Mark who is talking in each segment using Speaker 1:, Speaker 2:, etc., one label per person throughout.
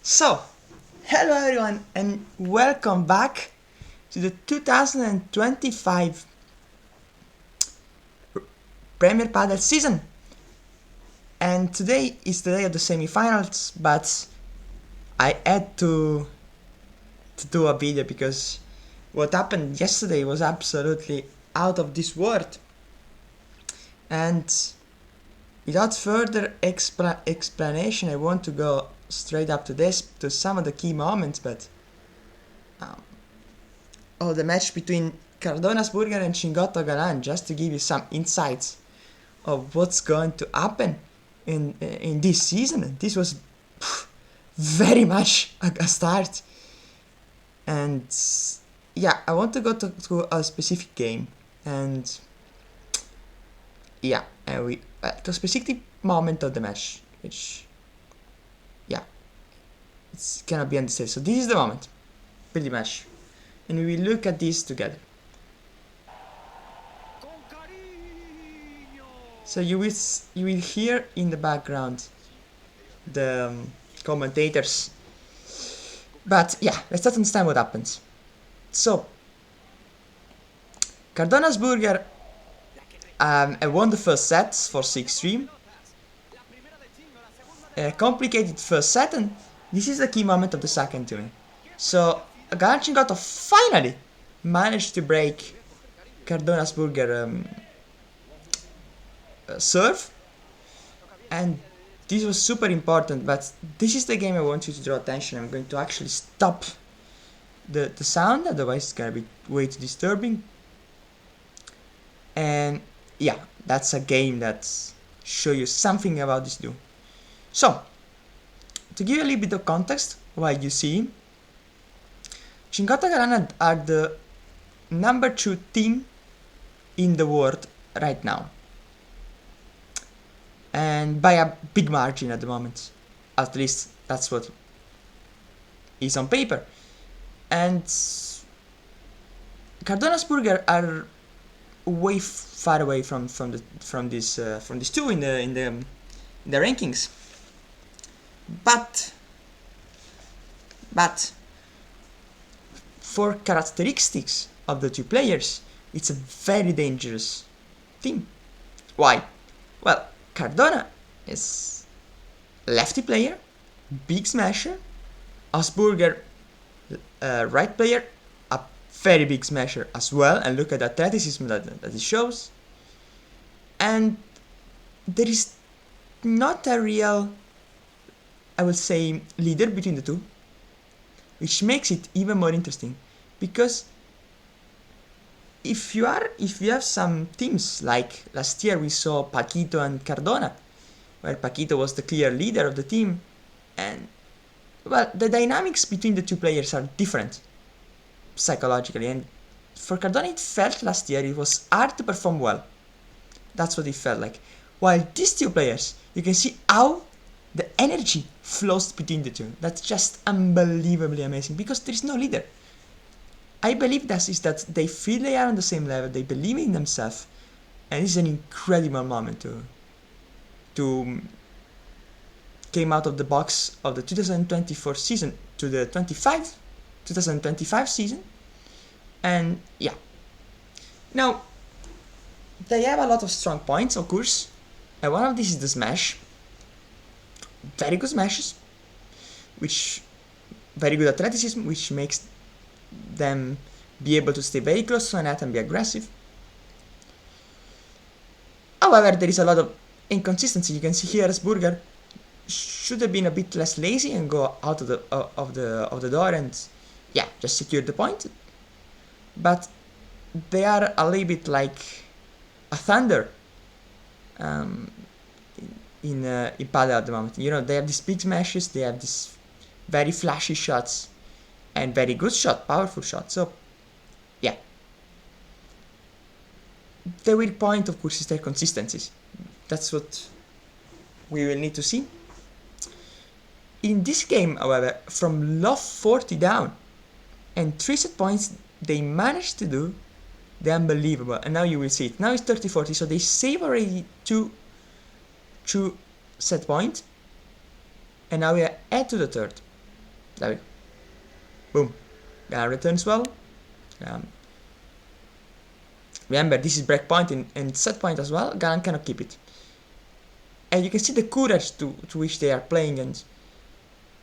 Speaker 1: So, hello everyone and welcome back to the 2025 Premier Padel season. And today is the day of the semi-finals, but I had to do a video because what happened yesterday was absolutely out of this world. And without further explanation, I want to go straight up to this, to some of the key moments, but the match between Cardona's Burger and Chingotto Galan, just to give you some insights of what's going to happen in this season. This was very much a start, and yeah, I want to go to a specific game, and yeah, we to a specific moment of the match, which yeah, it's gonna be on the stage. So this is the moment, pretty much, and we will look at this together. So you will hear in the background the commentators, but yeah, let's understand what happens. So Cardona's Burger won the first set for 6-3. A complicated first set, and this is the key moment of the second turn. So Galan finally managed to break Cardona's Burger serve, and this was super important. But this is the game I want you to draw attention. I'm going to actually stop the sound, otherwise it's gonna be way too disturbing. And yeah, that's a game that show you something about this dude. So to give you a little bit of context, why you see Chingotto Galan are the number 2 team in the world right now, and by a big margin at the moment. At least that's what is on paper. And Cardona's Burger are way far away from these two in the rankings. But for characteristics of the two players, it's a very dangerous team. Why? Well, Cardona is a lefty player, big smasher. Asburger, right player, a very big smasher as well. And look at the athleticism that it shows. And there is not a real, I would say, leader between the two, which makes it even more interesting. Because if you have some teams like last year we saw Paquito and Cardona, where Paquito was the clear leader of the team, and well, the dynamics between the two players are different psychologically, and for Cardona it felt last year it was hard to perform well. That's what it felt like. While these two players, you can see how the energy flows between the two. That's just unbelievably amazing, because there is no leader. I believe that is that they feel they are on the same level, they believe in themselves, and it's an incredible moment to came out of the box of the 2024 season to the 2025 season. And yeah, now they have a lot of strong points, of course, and one of these is the smash. Very good smashes, which very good athleticism, which makes them be able to stay very close to the net and be aggressive. However, there is a lot of inconsistency. You can see here as Burger should have been a bit less lazy and go out of the door and yeah, just secure the point. But they are a little bit like a Thunder in Padel at the moment. You know, they have these big smashes, they have these very flashy shots, and very good shot, powerful shot. So yeah, the weak point, of course, is their consistencies. That's what we will need to see. In this game, however, from love 40 down and 3 set points, they managed to do the unbelievable. And now you will see it. Now it's 30-40, so they save already 2 set points. And now we are at to the third. There we go. Boom. Galan returns well. Remember, this is break point and set point as well. Galan cannot keep it. And you can see the courage to which they are playing, and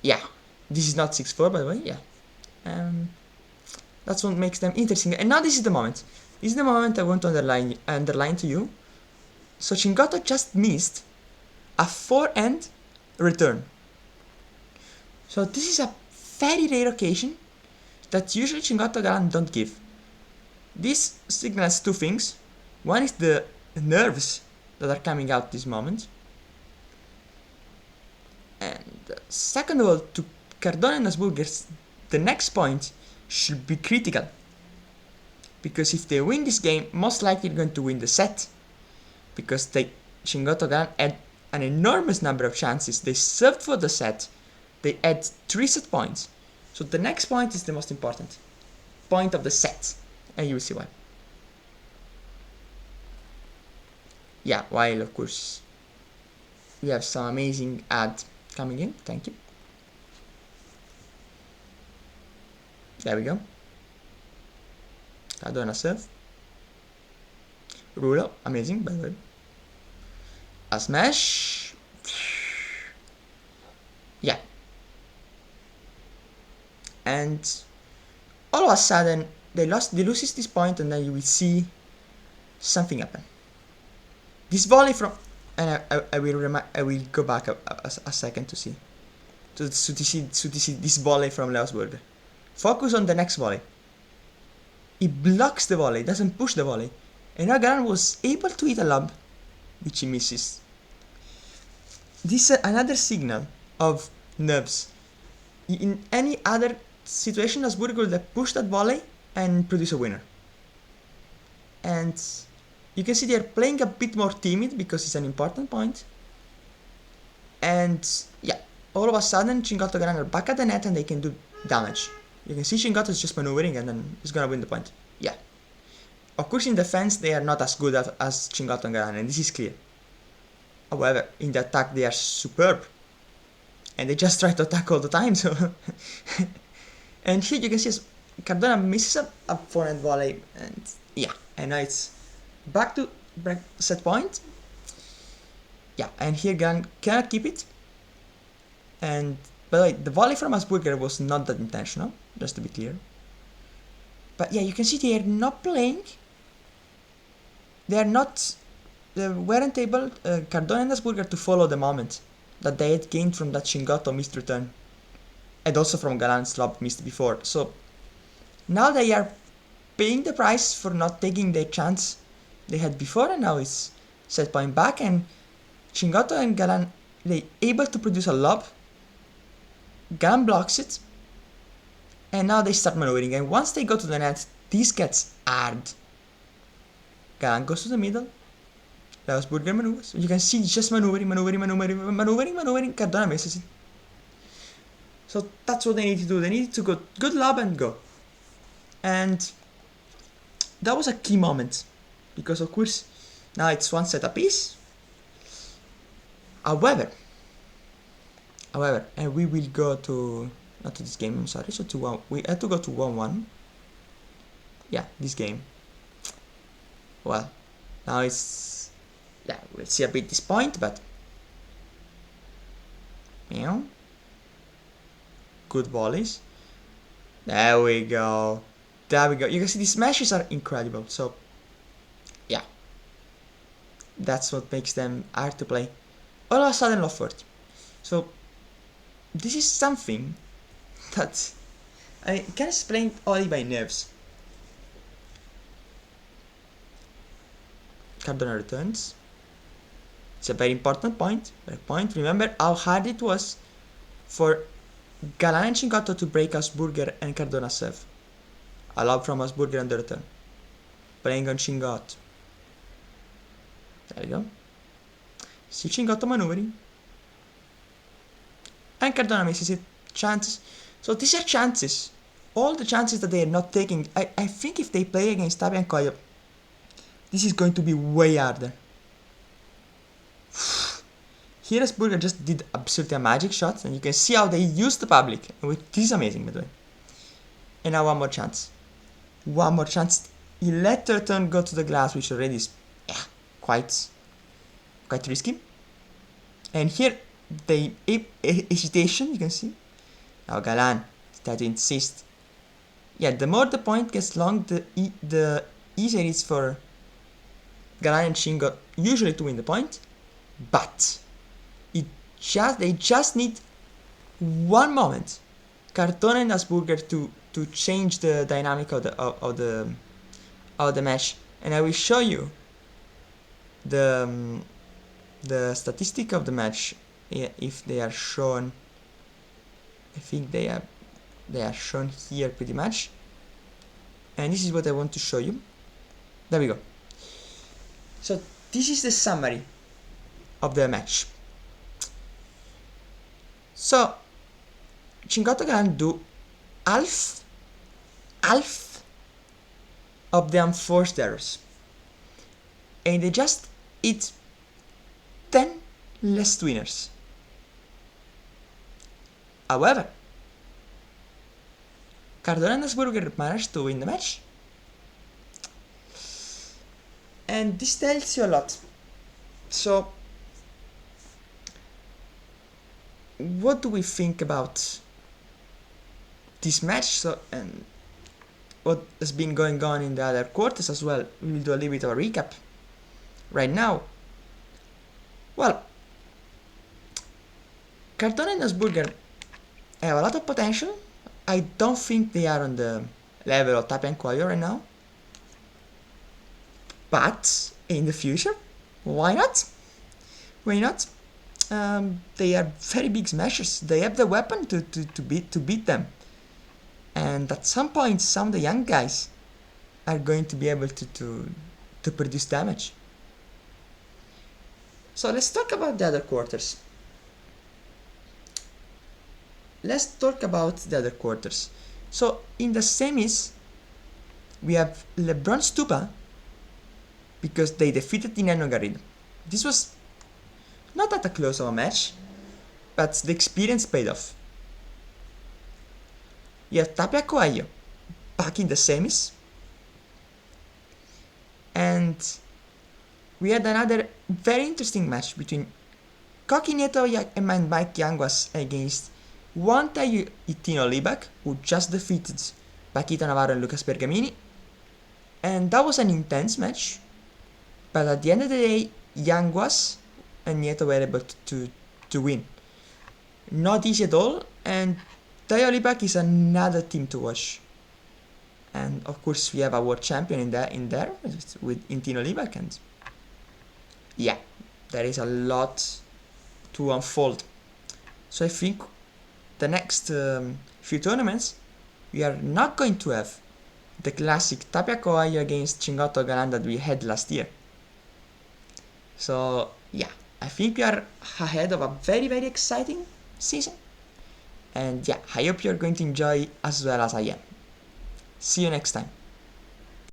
Speaker 1: yeah, this is not 6-4 by the way, yeah. That's what makes them interesting. And now this is the moment. This is the moment I want to underline to you. So Chingato just missed a forehand return. So this is a very rare occasion that usually Chingato Galan don't give. This signals two things. One is the nerves that are coming out this moment. And second of all, to Cardona and Asburgers, the next point should be critical. Because if they win this game, most likely they're going to win the set. Because Chingato Galan had an enormous number of chances. They served for the set. They had 3 set points. So the next point is the most important point of the set. And you will see why. Yeah, while of course we have some amazing ad coming in. Thank you. There we go. Cardona serve. Ruler, amazing by the way. A smash. Yeah. And all of a sudden they loses this point, and then you will see something happen. This volley from, and I will go back a second to see this volley from Leosburger. Focus on the next volley. He blocks the volley, doesn't push the volley, and now Galan was able to hit a lob, which he misses. This is another signal of nerves. In any other situation, Asburger would have pushed that volley and produce a winner. And you can see they are playing a bit more timid because it's an important point. And yeah, all of a sudden Chingato Galan are back at the net and they can do damage. You can see Chingato is just maneuvering and then he's gonna win the point. Yeah. Of course in defense they are not as good as Chingato and Galan, and this is clear. However, in the attack they are superb. And they just try to attack all the time, so... And here you can see Cardona misses a forehand volley, and yeah, and now it's back to set point. Yeah, and here Galan cannot keep it. And by the way, the volley from Asburger was not that intentional, just to be clear. But yeah, you can see they are not playing. They weren't able, Cardona and Asburger, to follow the moment that they had gained from that Chingato missed return. And also from Galan's lob missed before. So now they are paying the price for not taking the chance they had before, and now it's set point back, and Chingato and Galan, they able to produce a lob. Galan blocks it, and now they start maneuvering, and once they go to the net, this gets hard. Galan goes to the middle. Leosburger maneuvers. You can see just maneuvering. Cardona misses it. So that's what they need to do. They need to go good lob and go. And that was a key moment, because of course now it's one set apiece. However, and we will go to, not to this game, I'm sorry, so to one, we had to go to 1-1. Yeah, this game. Well, now it's, yeah, we'll see a bit this point, but meow. Good volleys. There we go. There we go. You can see the smashes are incredible. So, yeah. That's what makes them hard to play. All of a sudden, love 40. So, this is something that I can explain only by nerves. Cardona returns. It's a very important point. Remember how hard it was for Galan and Chingato to break Asburger and Cardona serve. A lob from Asburger on the return. Playing on Chingato. There we go. See Chingato maneuvering. And Cardona misses it. Chances. So these are chances. All the chances that they are not taking. I think if they play against Tabi and Koyo, this is going to be way harder. here Asburger just did absolutely a magic shot, and you can see how they used the public. This is amazing, by the way. And now one more chance. One more chance. He let the turn go to the glass, which already is quite risky. And here, the hesitation, you can see. Now Galan started to insist. Yeah, the more the point gets long, the easier it is for Galan and Shingo usually to win the point. But they just need one moment, Cardona and Asburger, to change the dynamic of the match, and I will show you the statistic of the match if they are shown. I think they are shown here pretty much, and this is what I want to show you. There we go. So this is the summary of the match. So Chingoto can do half of the unforced errors, and they just hit 10 less winners. However, Cardona and Asburger managed to win the match, and this tells you a lot. So what do we think about this match? So, and what has been going on in the other quarters as well? We will do a little bit of a recap right now. Well, Cardona and Asburger have a lot of potential. I don't think they are on the level of Tapia and Quaglio right now, but in the future, why not? Why not? They are very big smashers. They have the weapon to beat them, and at some point, some of the young guys are going to be able to produce damage. So let's talk about the other quarters. So in the semis, we have LeBron Stupa, because they defeated Dineno Garrido. This was not that a close of a match, but the experience paid off. You have Tapia Coelho back in the semis, and we had another very interesting match between Koki Nieto and Mike Yanguas against Juan Tayu Itino Libak, who just defeated Paquito Navarro and Lucas Bergamini, and that was an intense match, but at the end of the day, Yanguas and Nieto were able to win. Not easy at all, and Tayo Libak is another team to watch. And of course we have a world champion in there with Tino Libak, and yeah, there is a lot to unfold. So I think the next few tournaments we are not going to have the classic Tapia Coelho against Chingoto Galan that we had last year. So yeah, I think we are ahead of a very, very exciting season, and yeah, I hope you're going to enjoy as well as I am. See you next time.